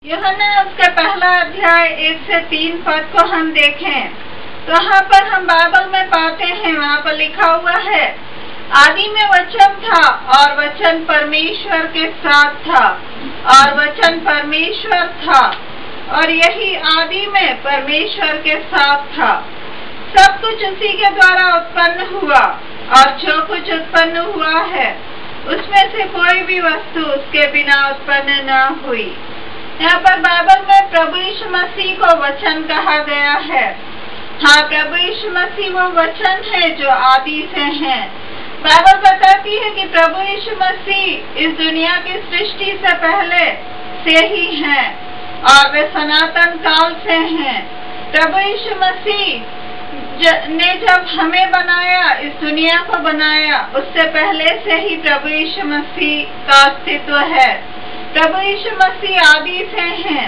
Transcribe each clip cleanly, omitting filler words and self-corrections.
यूहन्ना उसका पहला अध्याय 1 से 3 पद को हम देखें तो वहाँ पर हम बाइबल में पाते हैं, वहाँ पर लिखा हुआ है, आदि में वचन था और वचन परमेश्वर के साथ था और वचन परमेश्वर था और यही आदि में परमेश्वर के साथ था। सब कुछ उसी के द्वारा उत्पन्न हुआ और जो कुछ उत्पन्न हुआ है उसमें से कोई भी वस्तु उसके बिना उत्पन्न न हुई। यहाँ पर बाइबल में प्रभु यीशु मसीह को वचन कहा गया है। हाँ, प्रभु यीशु मसीह वो वचन है जो आदि से है। बाइबल बताती है कि प्रभु यीशु मसीह इस दुनिया की सृष्टि से पहले से ही है और वे सनातन काल से हैं। प्रभु यीशु मसीह ने जब हमें बनाया, इस दुनिया को बनाया, उससे पहले से ही प्रभु यीशु मसीह का अस्तित्व है। प्रभु यीशु मसीह आदि से हैं।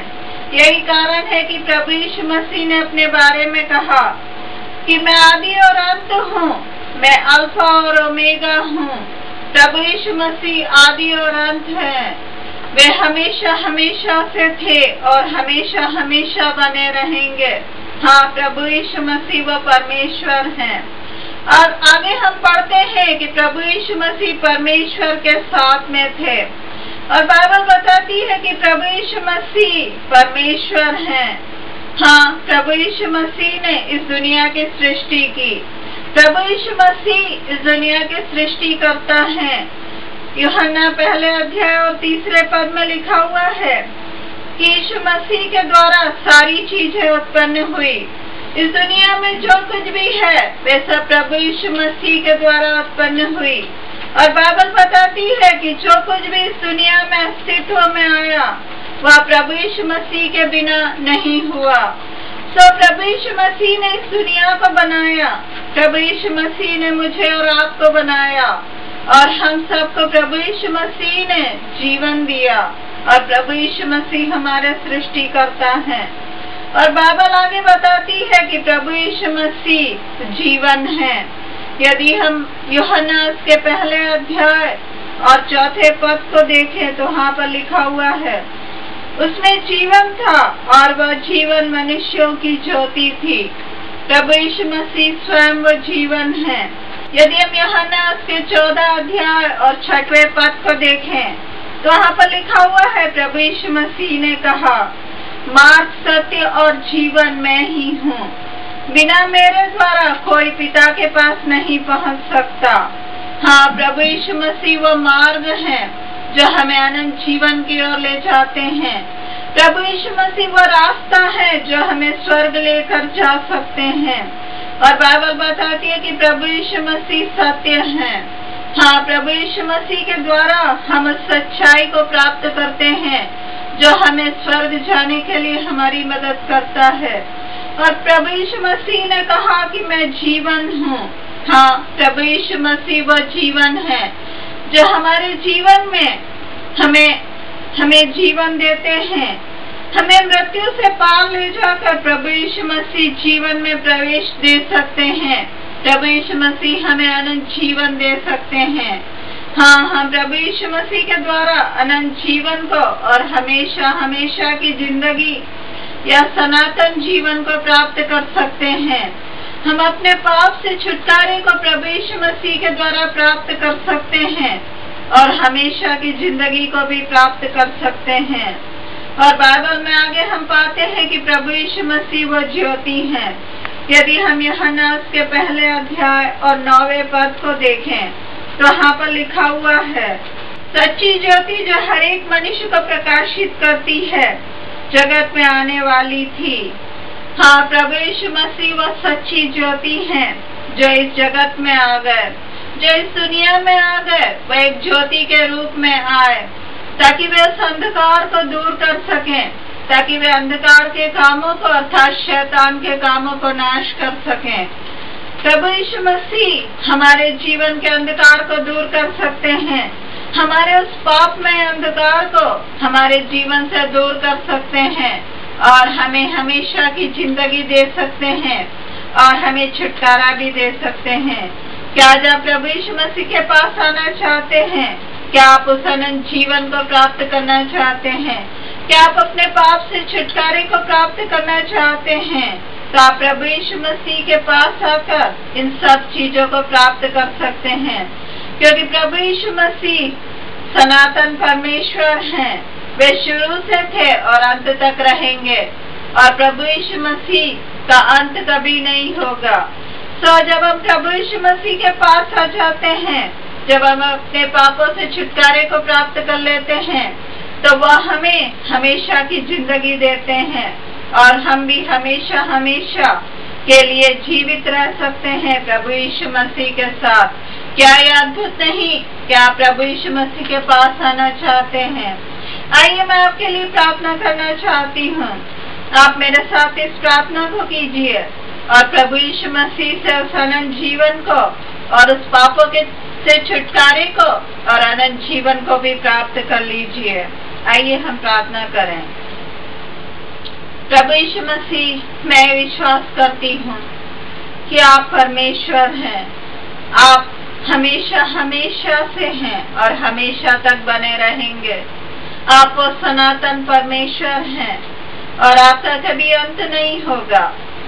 यही कारण है कि प्रभु यीशु मसीह ने अपने बारे में कहा कि मैं आदि और अंत हूँ, मैं अल्फा और ओमेगा हूँ। प्रभु यीशु मसीह आदि और अंत हैं। वे हमेशा हमेशा से थे और हमेशा हमेशा बने रहेंगे। हाँ, प्रभु यीशु मसीह वो परमेश्वर हैं। और आगे हम पढ़ते हैं कि प्रभु यीशु मसीह परमेश्वर के साथ में थे और बाइबल बताती है कि प्रभु यीशु मसीह परमेश्वर हैं। हाँ, प्रभु यीशु मसीह ने इस दुनिया की सृष्टि की। प्रभु यीशु मसीह इस दुनिया के सृष्टि करता है। यूहन्ना पहले अध्याय और 3 पद में लिखा हुआ है कि यीशु मसीह के द्वारा सारी चीजें उत्पन्न हुई। इस दुनिया में जो कुछ भी है वे सब प्रभु यीशु मसीह के द्वारा उत्पन्न हुई। और बाइबल बताती है कि जो कुछ भी इस दुनिया में अस्तित्व में आया वह प्रभु यीशु मसीह के बिना नहीं हुआ। प्रभु यीशु मसीह ने इस दुनिया को बनाया। प्रभु यीशु मसीह ने मुझे और आपको बनाया और हम सबको प्रभु यीशु मसीह ने जीवन दिया और प्रभु यीशु मसीह हमारे सृष्टि करता है। और बाइबल आगे बताती है कि प्रभु यीशु मसीह जीवन है। यदि हम यूहन्ना के पहले अध्याय और 4 पद को देखें तो वहाँ पर लिखा हुआ है, उसमें जीवन था और वह जीवन मनुष्यों की ज्योति थी। प्रभु यीशु मसीह स्वयं वो जीवन है। यदि हम यूहन्ना के 14 अध्याय और 6 पद को देखें तो वहाँ पर लिखा हुआ है, प्रभु यीशु मसीह ने कहा, मार्ग, सत्य और जीवन मैं ही हूँ। बिना मेरे द्वारा कोई पिता के पास नहीं पहुंच सकता। हाँ, प्रभु यीशु मसीह वो मार्ग है जो हमें अनंत जीवन की ओर ले जाते हैं। प्रभु यीशु मसीह वो रास्ता है जो हमें स्वर्ग लेकर जा सकते हैं। और बाइबल बताती है कि प्रभु यीशु मसीह सत्य है। हाँ, प्रभु यीशु मसीह के द्वारा हम उस सच्चाई को प्राप्त करते हैं जो हमें स्वर्ग जाने के लिए हमारी मदद करता है। और प्रभु यीशु मसीह ने कहा कि मैं जीवन हूँ। हाँ, प्रभु यीशु मसीह वो जीवन है जो हमारे जीवन में हमें जीवन देते हैं। हमें मृत्यु से पार ले जाकर प्रभु यीशु मसीह जीवन में प्रवेश दे सकते हैं। प्रभु यीशु मसीह हमें अनंत जीवन दे सकते हैं। हाँ, हम प्रभु यीशु मसीह के द्वारा अनंत जीवन को और हमेशा हमेशा की जिंदगी या सनातन जीवन को प्राप्त कर सकते हैं। हम अपने पाप से छुटकारे को प्रभु यीशु मसीह के द्वारा प्राप्त कर सकते हैं और हमेशा की जिंदगी को भी प्राप्त कर सकते हैं। और बाइबल में आगे हम पाते हैं कि प्रभु यीशु मसीह वो ज्योति है। यदि हम यूहन्ना के पहले अध्याय और 9 पद को देखें तो वहाँ पर लिखा हुआ है, सच्ची ज्योति जो हर एक मनुष्य को प्रकाशित करती है जगत में आने वाली थी। हाँ, प्रभु यीशु मसीह वो सच्ची ज्योति है जो इस जगत में आ गए, जो इस दुनिया में आ गए। वह एक ज्योति के रूप में आए ताकि वे उस अंधकार को दूर कर सकें, ताकि वे अंधकार के कामों को अर्थात शैतान के कामों को नाश कर सकें। प्रभु यीशु मसीह हमारे जीवन के अंधकार को दूर कर सकते हैं। हमारे उस पाप में अंधकार को हमारे जीवन से दूर कर सकते हैं और हमें हमेशा की जिंदगी दे सकते हैं और हमें छुटकारा भी दे सकते हैं। क्या आप प्रभु यीशु मसीह के पास आना चाहते हैं? क्या आप उस अनंत जीवन को प्राप्त करना चाहते हैं? क्या आप अपने पाप से छुटकारे को प्राप्त करना चाहते हैं, तो आप प्रभु यीशु मसीह के पास आकर इन सब चीजों को प्राप्त कर सकते हैं, क्योंकि प्रभु यीशु मसीह सनातन परमेश्वर हैं। वे शुरू से थे और अंत तक रहेंगे, और प्रभु यीशु मसीह का अंत कभी नहीं होगा। तो जब हम प्रभु यीशु मसीह के पास आ जाते हैं, जब हम अपने पापों से छुटकारे को प्राप्त कर लेते हैं, तो वह हमें हमेशा की जिंदगी देते हैं, और हम भी हमेशा हमेशा के लिए जीवित रह सकते हैं प्रभु यीशु मसीह के साथ। क्या यह अद्भुत नहीं? क्या आप प्रभु यीशु मसीह के पास आना चाहते हैं? आइए मैं आपके लिए प्रार्थना करना चाहती हूँ। आप मेरे साथ इस प्रार्थना को कीजिए और प्रभु यीशु मसीह से उस अनंत जीवन को और उस पापों के से छुटकारे को और अनंत जीवन को भी प्राप्त कर लीजिए। आइए हम प्रार्थना करें। प्रभु यीशु मसीह, मैं विश्वास करती हूँ कि आप परमेश्वर हैं। आप हमेशा हमेशा से हैं और हमेशा तक बने रहेंगे। आप वो सनातन परमेश्वर हैं और आपका कभी अंत नहीं होगा।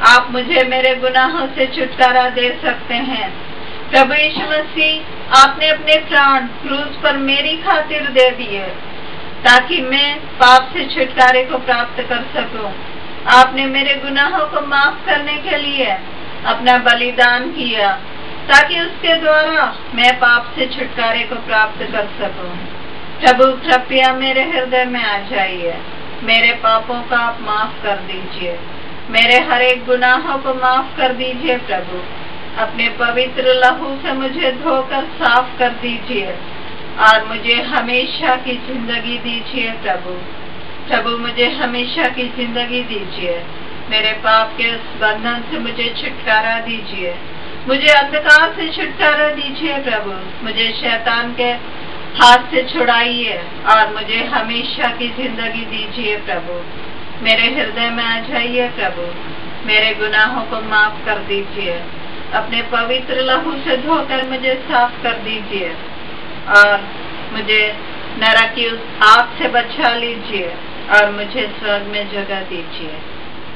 आप मुझे मेरे गुनाहों से छुटकारा दे सकते हैं। प्रभु यीशु मसीह, आपने अपने प्राण क्रूस पर मेरी खातिर दे दिए ताकि मैं पाप से छुटकारे को प्राप्त कर सकूं। आपने मेरे गुनाहों को माफ करने के लिए अपना बलिदान किया ताकि उसके द्वारा मैं पाप से छुटकारे को प्राप्त कर सकूं। प्रभु कृपया मेरे हृदय में आ जाइए। मेरे पापों का आप माफ कर दीजिए। मेरे हर एक गुनाहों को माफ कर दीजिए प्रभु। अपने पवित्र लहू से मुझे धोकर साफ कर दीजिए और मुझे हमेशा की जिंदगी दीजिए प्रभु। प्रभु मुझे हमेशा की जिंदगी दीजिए। मेरे पाप के उस बंधन से मुझे छुटकारा दीजिए। मुझे अंधकार से छुटकारा दीजिए प्रभु। मुझे शैतान के हाथ से छुड़ाइए और मुझे हमेशा की जिंदगी दीजिए प्रभु। मेरे हृदय में आ जाइए प्रभु। मेरे गुनाहों को माफ कर दीजिए। अपने पवित्र लहू से धोकर मुझे साफ कर दीजिए और मुझे नरक की उस आग से बचा लीजिए और मुझे स्वर्ग में जगह दीजिए।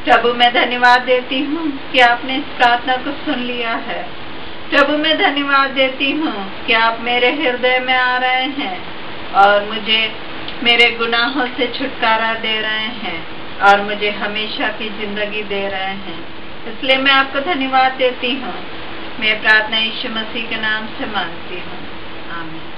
प्रभु मैं धन्यवाद देती हूँ कि आपने इस प्रार्थना को सुन लिया है। प्रभु मैं धन्यवाद देती हूँ कि आप मेरे हृदय में आ रहे हैं और मुझे मेरे गुनाहों से छुटकारा दे रहे हैं और मुझे हमेशा की जिंदगी दे रहे हैं। इसलिए मैं आपको धन्यवाद देती हूँ। मैं प्रार्थना यीशु मसीह के नाम से मांगती हूँ। आमीन।